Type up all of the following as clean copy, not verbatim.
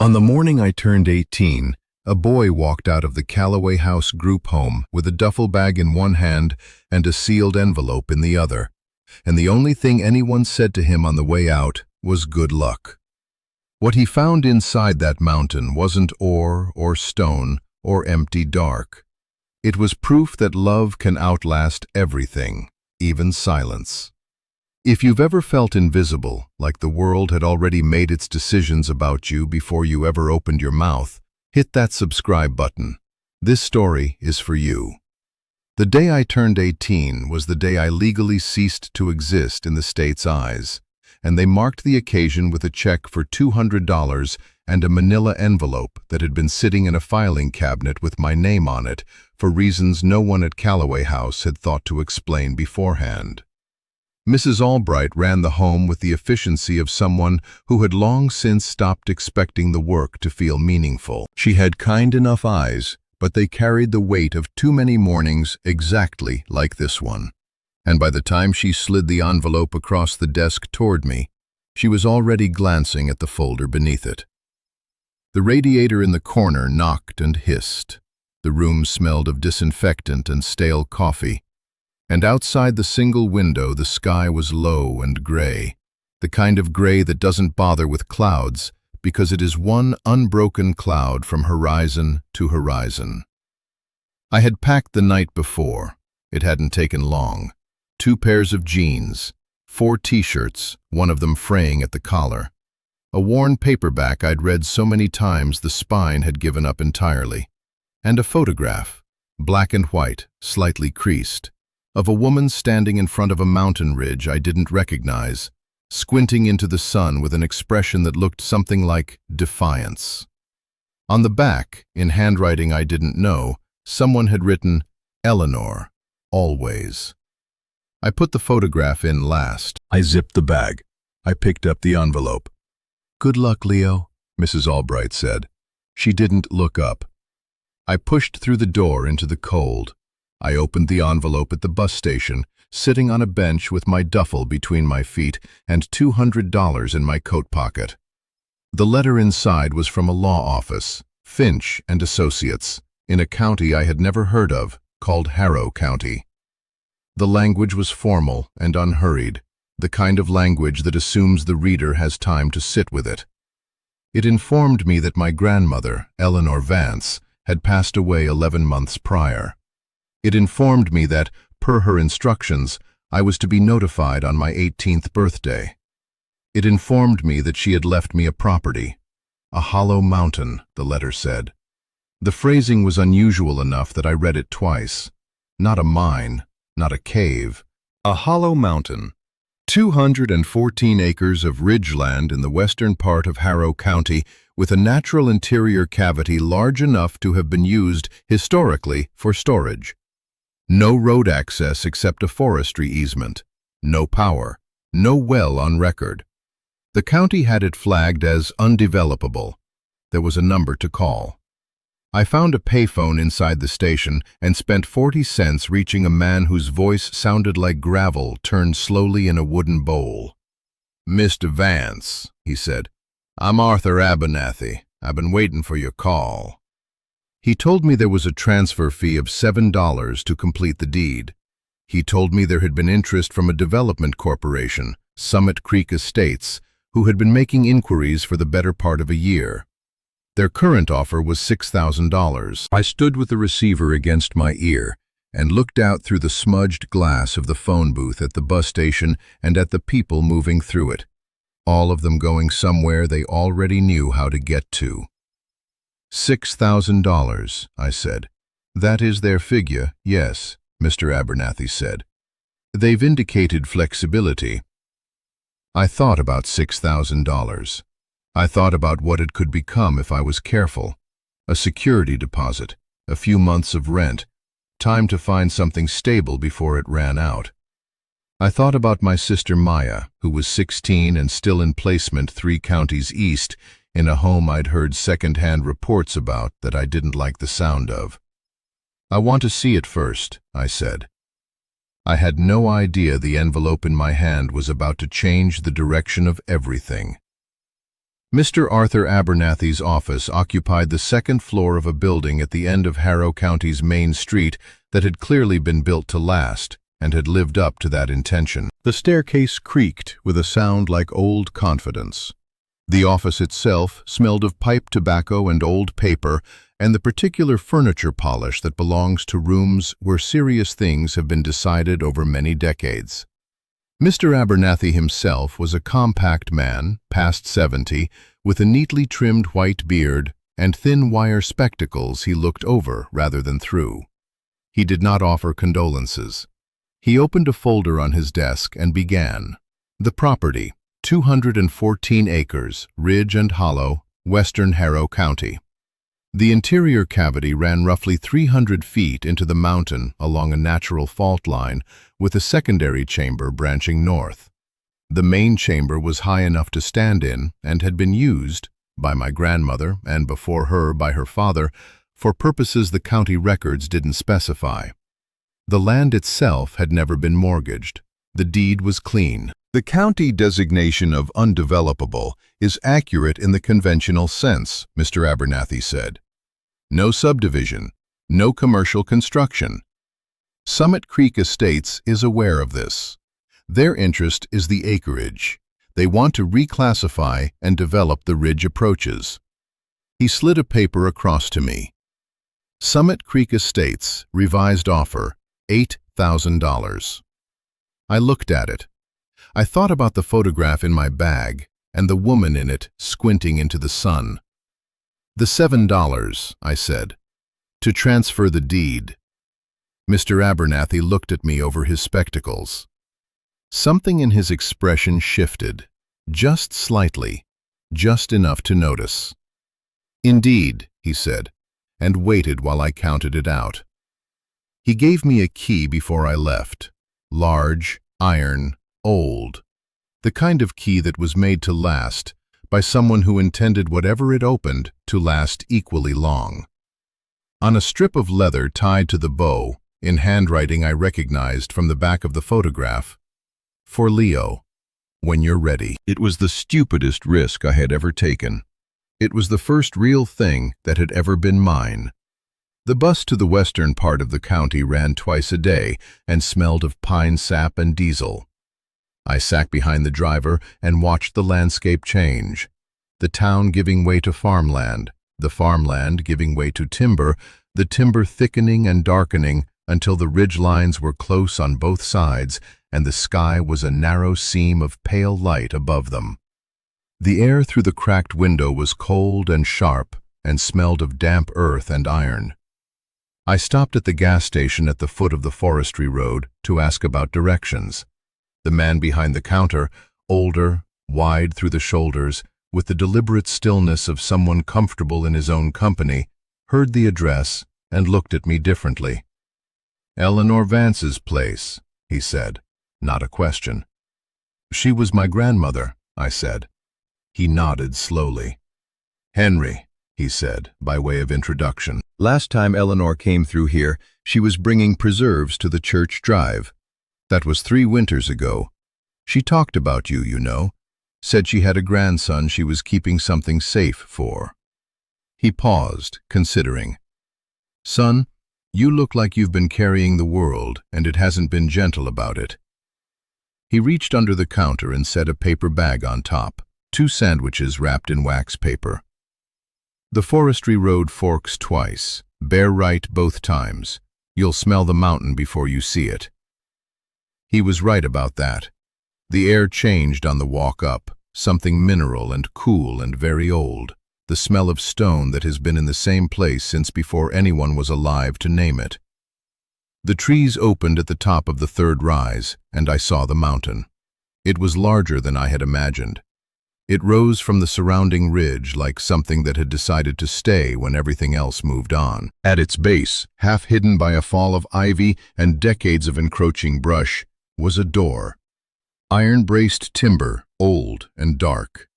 On the morning I turned 18, a boy walked out of the Callaway House group home with a duffel bag in one hand and a sealed envelope in the other, and the only thing anyone said to him on the way out was good luck. What he found inside that mountain wasn't ore or stone or empty dark. It was proof that love can outlast everything, even silence. If you've ever felt invisible, like the world had already made its decisions about you before you ever opened your mouth, hit that subscribe button. This story is for you. The day I turned 18 was the day I legally ceased to exist in the state's eyes, and they marked the occasion with a check for $200 and a manila envelope that had been sitting in a filing cabinet with my name on it for reasons no one at Callaway House had thought to explain beforehand. Mrs. Albright ran the home with the efficiency of someone who had long since stopped expecting the work to feel meaningful. She had kind enough eyes, but they carried the weight of too many mornings exactly like this one. And by the time she slid the envelope across the desk toward me, she was already glancing at the folder beneath it. The radiator in the corner knocked and hissed. The room smelled of disinfectant and stale coffee. And outside the single window the sky was low and gray, the kind of gray that doesn't bother with clouds because it is one unbroken cloud from horizon to horizon. I had packed the night before. It hadn't taken long. 2 pairs of jeans, 4 t-shirts, one of them fraying at the collar, a worn paperback I'd read so many times the spine had given up entirely, and a photograph, black and white, slightly creased, of a woman standing in front of a mountain ridge I didn't recognize, squinting into the sun with an expression that looked something like defiance. On the back, in handwriting I didn't know, someone had written, "Eleanor, always." I put the photograph in last. I zipped the bag. I picked up the envelope. "Good luck, Leo," Mrs. Albright said. She didn't look up. I pushed through the door into the cold. I opened the envelope at the bus station, sitting on a bench with my duffel between my feet and $200 in my coat pocket. The letter inside was from a law office, Finch and Associates, in a county I had never heard of, called Harrow County. The language was formal and unhurried, the kind of language that assumes the reader has time to sit with it. It informed me that my grandmother, Eleanor Vance, had passed away 11 months prior. It informed me that, per her instructions, I was to be notified on my 18th birthday. It informed me that she had left me a property. A hollow mountain, the letter said. The phrasing was unusual enough that I read it twice. Not a mine, not a cave. A hollow mountain. 214 acres of ridgeland in the western part of Harrow County with a natural interior cavity large enough to have been used historically for storage. No road access except a forestry easement. No power. No well on record. The county had it flagged as undevelopable. There was a number to call. I found a payphone inside the station and spent 40 cents reaching a man whose voice sounded like gravel turned slowly in a wooden bowl. "Mr. Vance," he said, "I'm Arthur Abernathy. I've been waiting for your call." He told me there was a transfer fee of $7 to complete the deed. He told me there had been interest from a development corporation, Summit Creek Estates, who had been making inquiries for the better part of a year. Their current offer was $6,000. I stood with the receiver against my ear and looked out through the smudged glass of the phone booth at the bus station and at the people moving through it, all of them going somewhere they already knew how to get to. $6,000, I said. "That is their figure, yes," Mr. Abernathy said. "They've indicated flexibility." I thought about $6,000. I thought about what it could become if I was careful. A security deposit, a few months of rent, time to find something stable before it ran out. I thought about my sister Maya, who was 16 and still in placement 3 counties east, in a home I'd heard second-hand reports about that I didn't like the sound of. "I want to see it first," I said. I had no idea the envelope in my hand was about to change the direction of everything. Mr. Arthur Abernathy's office occupied the second floor of a building at the end of Harrow County's main street that had clearly been built to last and had lived up to that intention. The staircase creaked with a sound like old confidence. The office itself smelled of pipe tobacco and old paper and the particular furniture polish that belongs to rooms where serious things have been decided over many decades. Mr. Abernathy himself was a compact man, past 70, with a neatly trimmed white beard and thin wire spectacles he looked over rather than through. He did not offer condolences. He opened a folder on his desk and began. The property, 214 acres, ridge and hollow, western Harrow County. The interior cavity ran roughly 300 feet into the mountain along a natural fault line, with a secondary chamber branching north. The main chamber was high enough to stand in and had been used, by my grandmother and before her by her father, for purposes the county records didn't specify. The land itself had never been mortgaged. The deed was clean. The county designation of undevelopable is accurate in the conventional sense, Mr. Abernathy said. No subdivision, no commercial construction. Summit Creek Estates is aware of this. Their interest is the acreage. They want to reclassify and develop the ridge approaches. He slid a paper across to me. Summit Creek Estates, revised offer, $8,000. I looked at it. I thought about the photograph in my bag and the woman in it squinting into the sun. The $7, I said, to transfer the deed. Mr. Abernathy looked at me over his spectacles. Something in his expression shifted, just slightly, just enough to notice. Indeed, he said, and waited while I counted it out. He gave me a key before I left, large, iron, old, the kind of key that was made to last by someone who intended whatever it opened to last equally long. On a strip of leather tied to the bow, in handwriting I recognized from the back of the photograph, "For Leo, when you're ready." It was the stupidest risk I had ever taken. It was the first real thing that had ever been mine. The bus to the western part of the county ran twice a day and smelled of pine sap and diesel. I sat behind the driver and watched the landscape change. The town giving way to farmland, the farmland giving way to timber, the timber thickening and darkening until the ridge lines were close on both sides and the sky was a narrow seam of pale light above them. The air through the cracked window was cold and sharp and smelled of damp earth and iron. I stopped at the gas station at the foot of the forestry road to ask about directions. The man behind the counter, older, wide through the shoulders, with the deliberate stillness of someone comfortable in his own company, heard the address and looked at me differently. "Eleanor Vance's place," he said, not a question. "She was my grandmother," I said. He nodded slowly. "Henry," he said, by way of introduction. "Last time Eleanor came through here, she was bringing preserves to the church drive. That was 3 winters ago. She talked about you, you know. Said she had a grandson she was keeping something safe for." He paused, considering. "Son, you look like you've been carrying the world, and it hasn't been gentle about it." He reached under the counter and set a paper bag on top, 2 sandwiches wrapped in wax paper. "The forestry road forks twice. Bear right both times. You'll smell the mountain before you see it." He was right about that. The air changed on the walk up, something mineral and cool and very old, the smell of stone that has been in the same place since before anyone was alive to name it. The trees opened at the top of the 3rd rise, and I saw the mountain. It was larger than I had imagined. It rose from the surrounding ridge like something that had decided to stay when everything else moved on. At its base, half hidden by a fall of ivy and decades of encroaching brush, was a door. Iron-braced timber, old and dark.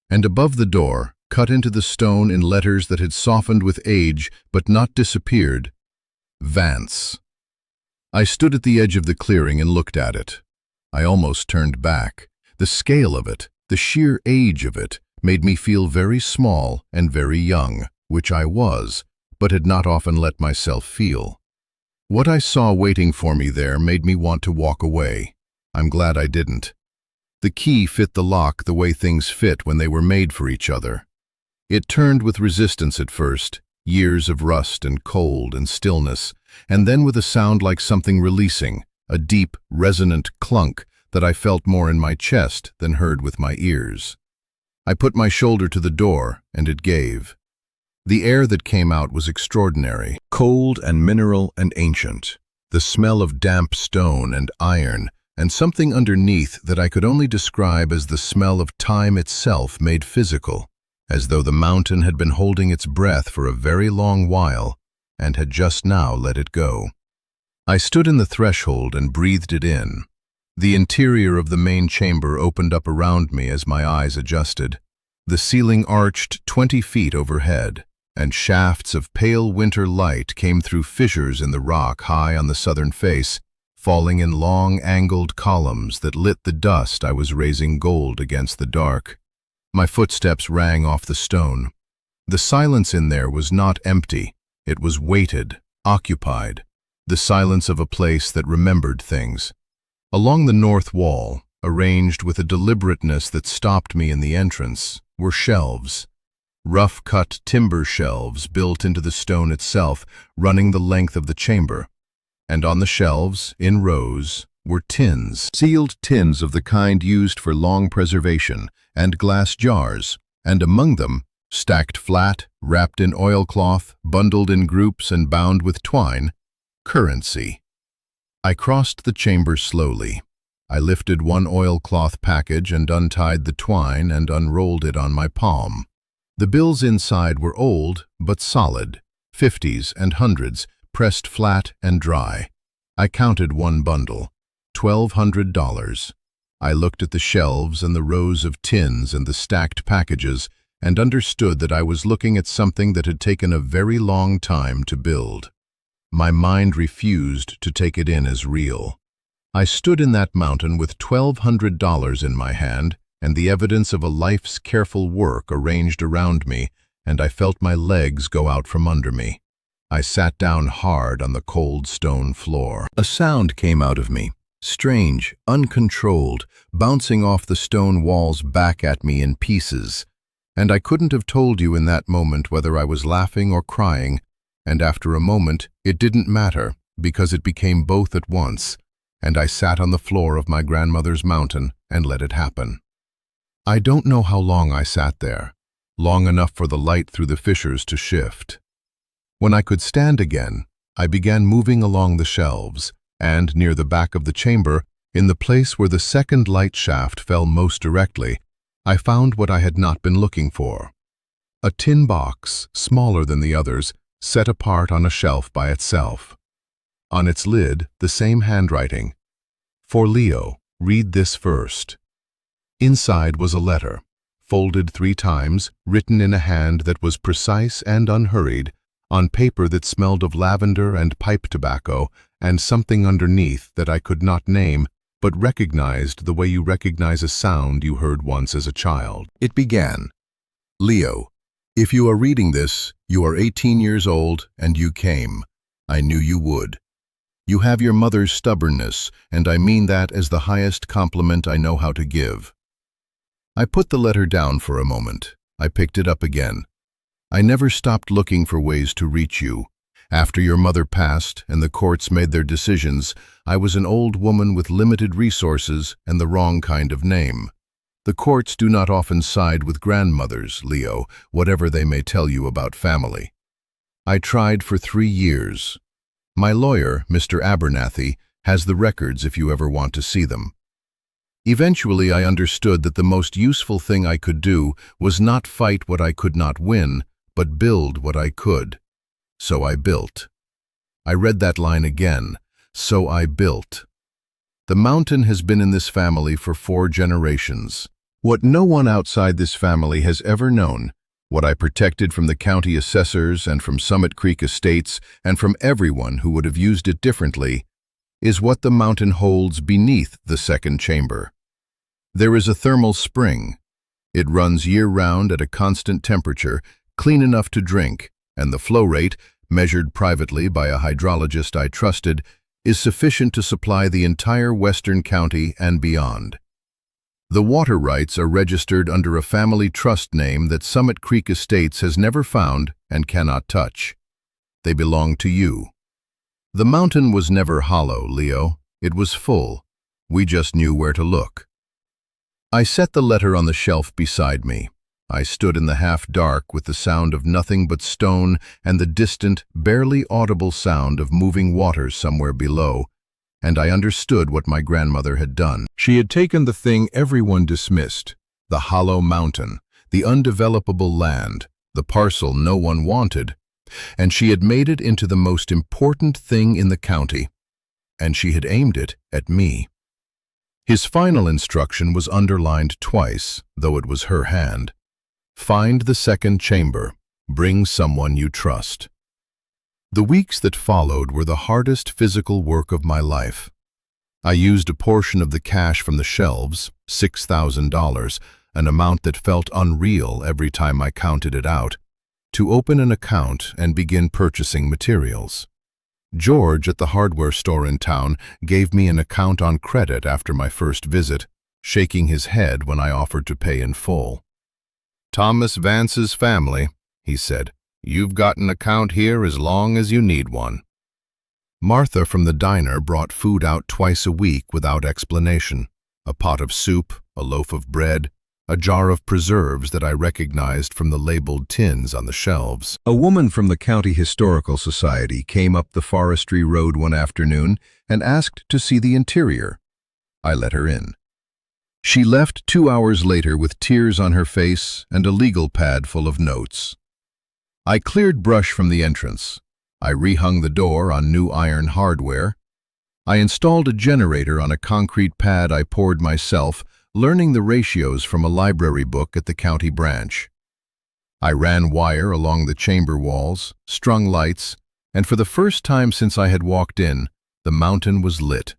And above the door, cut into the stone in letters that had softened with age but not disappeared, "Vance." I stood at the edge of the clearing and looked at it. I almost turned back. The scale of it, the sheer age of it, made me feel very small and very young, which I was, but had not often let myself feel. What I saw waiting for me there made me want to walk away. I'm glad I didn't. The key fit the lock the way things fit when they were made for each other. It turned with resistance at first, years of rust and cold and stillness, and then with a sound like something releasing, a deep, resonant clunk that I felt more in my chest than heard with my ears. I put my shoulder to the door, and it gave. The air that came out was extraordinary, cold and mineral and ancient. The smell of damp stone and iron, and something underneath that I could only describe as the smell of time itself made physical, as though the mountain had been holding its breath for a very long while and had just now let it go. I stood in the threshold and breathed it in. The interior of the main chamber opened up around me as my eyes adjusted. The ceiling arched 20 feet overhead, and shafts of pale winter light came through fissures in the rock high on the southern face, falling in long angled columns that lit the dust I was raising gold against the dark. My footsteps rang off the stone. The silence in there was not empty. It was weighted, occupied, the silence of a place that remembered things. Along the north wall, arranged with a deliberateness that stopped me in the entrance, were shelves. Rough-cut timber shelves built into the stone itself, running the length of the chamber. And on the shelves, in rows, were tins, sealed tins of the kind used for long preservation, and glass jars, and among them, stacked flat, wrapped in oilcloth, bundled in groups and bound with twine, currency. I crossed the chamber slowly. I lifted one oilcloth package and untied the twine and unrolled it on my palm. The bills inside were old, but solid, 50s and 100s, pressed flat and dry. I counted one bundle, $1,200. I looked at the shelves and the rows of tins and the stacked packages and understood that I was looking at something that had taken a very long time to build. My mind refused to take it in as real. I stood in that mountain with $1,200 in my hand and the evidence of a life's careful work arranged around me, and I felt my legs go out from under me. I sat down hard on the cold stone floor. A sound came out of me, strange, uncontrolled, bouncing off the stone walls back at me in pieces. And I couldn't have told you in that moment whether I was laughing or crying, and after a moment it didn't matter because it became both at once, and I sat on the floor of my grandmother's mountain and let it happen. I don't know how long I sat there, long enough for the light through the fissures to shift. When I could stand again, I began moving along the shelves, and near the back of the chamber, in the place where the second light shaft fell most directly, I found what I had not been looking for. A tin box, smaller than the others, set apart on a shelf by itself. On its lid, the same handwriting. For Leo, read this first. Inside was a letter, folded 3 times, written in a hand that was precise and unhurried, on paper that smelled of lavender and pipe tobacco, and something underneath that I could not name, but recognized the way you recognize a sound you heard once as a child. It began, Leo, if you are reading this, you are 18 years old, and you came. I knew you would. You have your mother's stubbornness, and I mean that as the highest compliment I know how to give. I put the letter down for a moment. I picked it up again. I never stopped looking for ways to reach you. After your mother passed and the courts made their decisions, I was an old woman with limited resources and the wrong kind of name. The courts do not often side with grandmothers, Leo, whatever they may tell you about family. I tried for 3 years. My lawyer, Mr. Abernathy, has the records if you ever want to see them. Eventually, I understood that the most useful thing I could do was not fight what I could not win, but build what I could. So I built. I read that line again. So I built. The mountain has been in this family for 4 generations. What no one outside this family has ever known, what I protected from the county assessors and from Summit Creek Estates and from everyone who would have used it differently, is what the mountain holds beneath the second chamber. There is a thermal spring. It runs year-round at a constant temperature, clean enough to drink, and the flow rate, measured privately by a hydrologist I trusted, is sufficient to supply the entire western county and beyond. The water rights are registered under a family trust name that Summit Creek Estates has never found and cannot touch. They belong to you. The mountain was never hollow, Leo. It was full. We just knew where to look. I set the letter on the shelf beside me. I stood in the half-dark with the sound of nothing but stone and the distant, barely audible sound of moving waters somewhere below, and I understood what my grandmother had done. She had taken the thing everyone dismissed, the hollow mountain, the undevelopable land, the parcel no one wanted, and she had made it into the most important thing in the county, and she had aimed it at me. His final instruction was underlined twice, though it was her hand. Find the second chamber. Bring someone you trust. The weeks that followed were the hardest physical work of my life. I used a portion of the cash from the shelves, $6,000, an amount that felt unreal every time I counted it out, to open an account and begin purchasing materials. George at the hardware store in town gave me an account on credit after my first visit, shaking his head when I offered to pay in full. "Thomas Vance's family," he said. "You've got an account here as long as you need one." Martha from the diner brought food out twice a week without explanation. A pot of soup, a loaf of bread, a jar of preserves that I recognized from the labeled tins on the shelves. A woman from the County Historical Society came up the forestry road one afternoon and asked to see the interior. I let her in. She left 2 hours later with tears on her face and a legal pad full of notes. I cleared brush from the entrance. I rehung the door on new iron hardware. I installed a generator on a concrete pad I poured myself, learning the ratios from a library book at the county branch. I ran wire along the chamber walls, strung lights, and for the first time since I had walked in, the mountain was lit.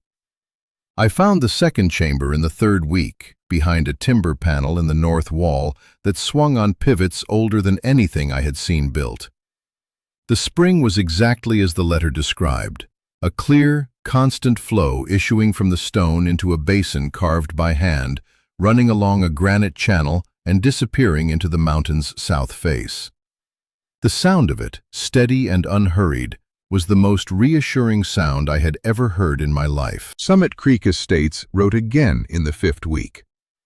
I found the second chamber in the third week, behind a timber panel in the north wall that swung on pivots older than anything I had seen built. The spring was exactly as the letter described, a clear, constant flow issuing from the stone into a basin carved by hand, running along a granite channel and disappearing into the mountain's south face. The sound of it, steady and unhurried, was the most reassuring sound I had ever heard in my life. Summit Creek Estates wrote again in the 5th week.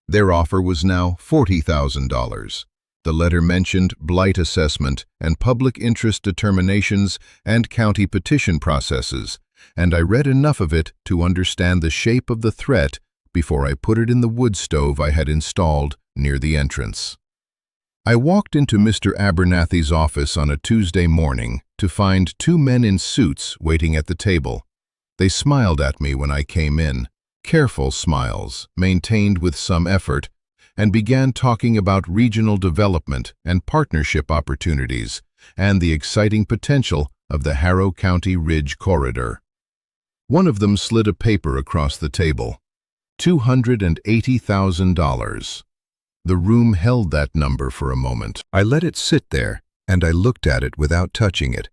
Their offer was now $40,000. The letter mentioned blight assessment and public interest determinations and county petition processes, and I read enough of it to understand the shape of the threat before I put it in the wood stove I had installed near the entrance. I walked into Mr. Abernathy's office on a Tuesday morning to find 2 men in suits waiting at the table. They smiled at me when I came in, careful smiles, maintained with some effort, and began talking about regional development and partnership opportunities and the exciting potential of the Harrow County Ridge Corridor. One of them slid a paper across the table. $280,000. The room held that number for a moment. I let it sit there, and I looked at it without touching it,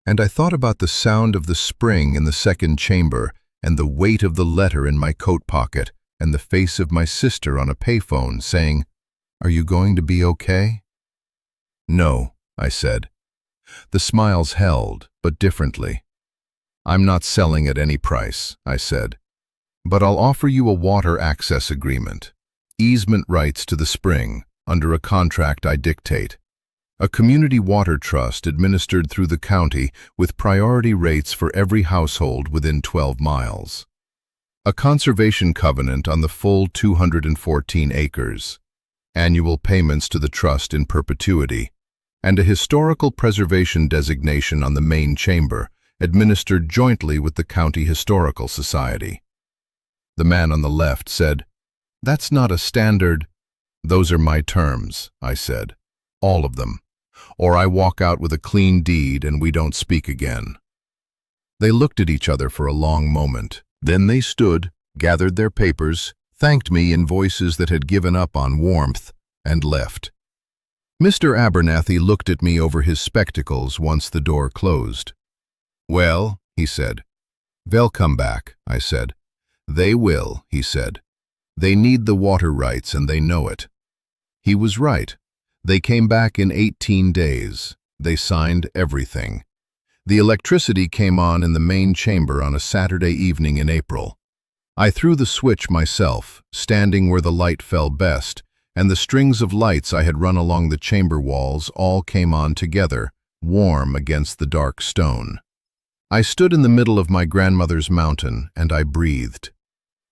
and I thought about the sound of the spring in the second chamber and the weight of the letter in my coat pocket and the face of my sister on a payphone saying, "Are you going to be okay?" "No," I said. The smiles held, but differently. "I'm not selling at any price," I said, "but I'll offer you a water access agreement. Easement rights to the spring, under a contract I dictate. A community water trust administered through the county with priority rates for every household within 12 miles. A conservation covenant on the full 214 acres. Annual payments to the trust in perpetuity. And a historical preservation designation on the main chamber, administered jointly with the County Historical Society." The man on the left said, "That's not a standard." "Those are my terms," I said. "All of them. Or I walk out with a clean deed and we don't speak again." They looked at each other for a long moment. Then they stood, gathered their papers, thanked me in voices that had given up on warmth, and left. Mr. Abernathy looked at me over his spectacles once the door closed. "Well," he said. "They'll come back," I said. "They will," he said. "They need the water rights and they know it." He was right. They came back in 18 days. They signed everything. The electricity came on in the main chamber on a Saturday evening in April. I threw the switch myself, standing where the light fell best, and the strings of lights I had run along the chamber walls all came on together, warm against the dark stone. I stood in the middle of my grandmother's mountain, and I breathed.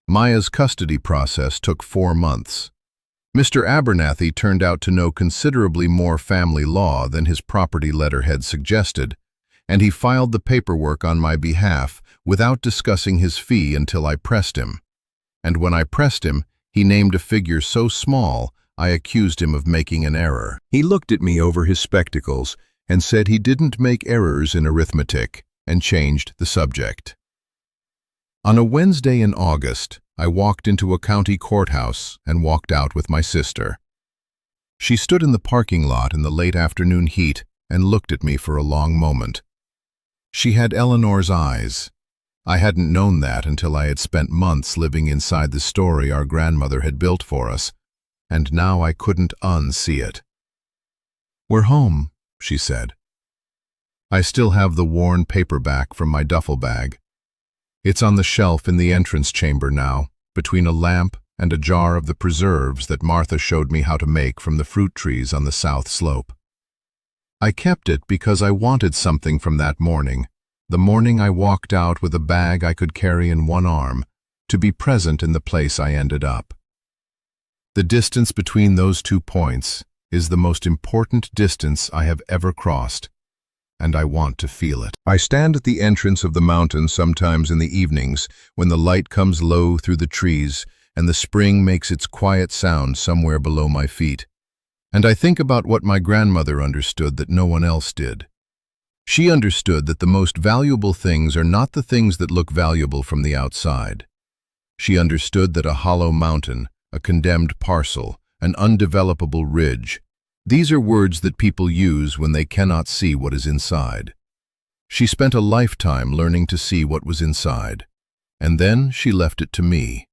Maya's custody process took 4 months. Mr. Abernathy turned out to know considerably more family law than his property letterhead suggested, and he filed the paperwork on my behalf without discussing his fee until I pressed him. And when I pressed him, he named a figure so small I accused him of making an error. He looked at me over his spectacles and said he didn't make errors in arithmetic, and changed the subject. On a Wednesday in August, I walked into a county courthouse and walked out with my sister. She stood in the parking lot in the late afternoon heat and looked at me for a long moment. She had Eleanor's eyes. I hadn't known that until I had spent months living inside the story our grandmother had built for us, and now I couldn't unsee it. "We're home," she said. I still have the worn paperback from my duffel bag. It's on the shelf in the entrance chamber now, between a lamp and a jar of the preserves that Martha showed me how to make from the fruit trees on the south slope. I kept it because I wanted something from that morning, the morning I walked out with a bag I could carry in one arm, to be present in the place I ended up. The distance between those 2 points is the most important distance I have ever crossed, and I want to feel it. I stand at the entrance of the mountain sometimes in the evenings when the light comes low through the trees and the spring makes its quiet sound somewhere below my feet. And I think about what my grandmother understood that no one else did. She understood that the most valuable things are not the things that look valuable from the outside. She understood that a hollow mountain, a condemned parcel, an undevelopable ridge, these are words that people use when they cannot see what is inside. She spent a lifetime learning to see what was inside, and then she left it to me.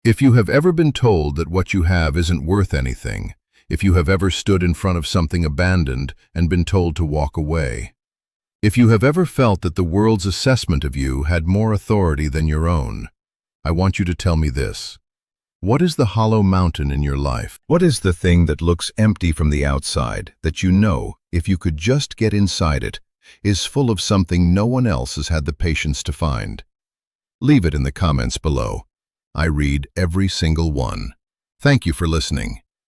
If you have ever been told that what you have isn't worth anything, if you have ever stood in front of something abandoned and been told to walk away, if you have ever felt that the world's assessment of you had more authority than your own, I want you to tell me this. What is the hollow mountain in your life? What is the thing that looks empty from the outside, that you know, if you could just get inside it, is full of something no one else has had the patience to find? Leave it in the comments below. I read every single one. Thank you for listening.